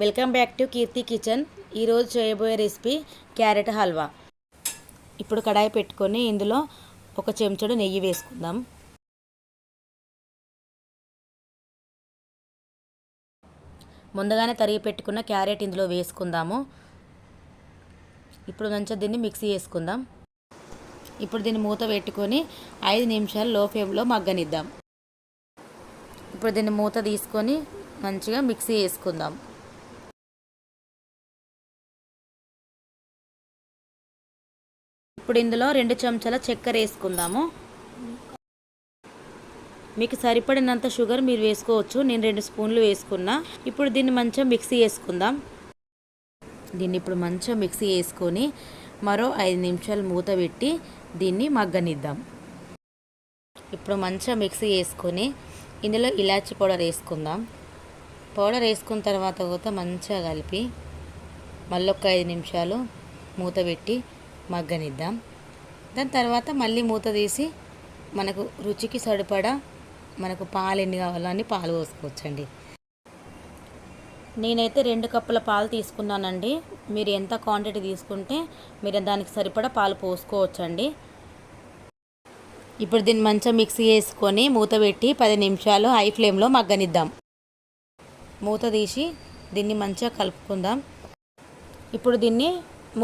Welcome back to Keerthi kitchen. ఈరోజు చేయబోయే recipe carrot halwa. ఇప్పుడు కడాయి పెట్టుకొని ఇందులో ఒక చెంచాడు నెయ్యి వేసుకుందాం. ముందుగానే తరిగి పెట్టుకున్న క్యారెట్ ఇందులో వేసుకుందాము. ఇప్పుడు మంచిగా దీన్ని మిక్సీ చేసుకుందాం. ఇప్పుడు దీన్ని మూత పెట్టుకొని 5 నిమిషాలు లో ఫ్లేమ్లో మగ్గనిద్దాం. ఇప్పుడు దీన్ని మూత తీసుకొని మంచిగా మిక్సీ చేసుకుందాం. ఇప్పుడు ఇందులో 2 చెంచాల చక్కెర వేసుకుందాము. మీకు సరిపడినంత షుగర్ మీరు వేసుకోవచ్చు. నేను 2 స్పూన్లు వేసుకున్నా. ఇప్పుడు దీన్ని మంచిగా మిక్సీ చేసుకుందాం. దీన్ని ఇప్పుడు మంచిగా మిక్సీ చేసుకొని మరో 5 నిమిషాలు మూత పెట్టి దీన్ని మగ్గనిద్దాం. ఇప్పుడు మంచిగా మిక్సీ చేసుకొని ఇందులో ఇలాచీ పౌడర్ వేసుకుందాం. పౌడర్ వేసుకున్న తర్వాత మంచిగా కలిపి మళ్ళీ ఒక 5 నిమిషాలు మూత పెట్టి మగ్గనిద్దాం. దాని తర్వాత మళ్ళీ మూత తీసి మనకు రుచికి సరిపడా మనకు పాలు ఎన్ని కావాలో అన్ని పాలు పోసుకోవచ్చండి. నేనైతే 2 కప్పుల పాలు తీసుకున్నానండి. మీరు ఎంత క్వాంటిటీ తీసుకుంటే మీరు దానికి సరిపడా పాలు పోసుకోవచ్చండి. ఇప్పుడు దీన్ని మంచిగా మిక్సీ చేసుకొని మూత పెట్టి 10 నిమిషాలు హై ఫ్లేమ్లో మగ్గనిద్దాం. మూత తీసి దీన్ని మంచిగా కలుపుకుందాం. ఇప్పుడు దీన్ని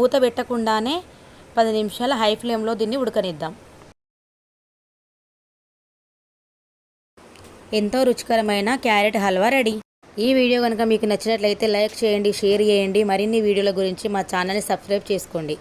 మూత పెట్టకుండానే 10 నిమిషాలు హై ఫ్లేమ్లో దీన్ని ఉడకనిద్దాం. ఎంతో రుచికరమైన క్యారెట్ హల్వా రెడీ. ఈ వీడియో కనుక మీకు నచ్చినట్లయితే లైక్ చేయండి, షేర్ చేయండి. మరిన్ని వీడియోల గురించి మా ఛానల్ని సబ్స్క్రైబ్ చేసుకోండి.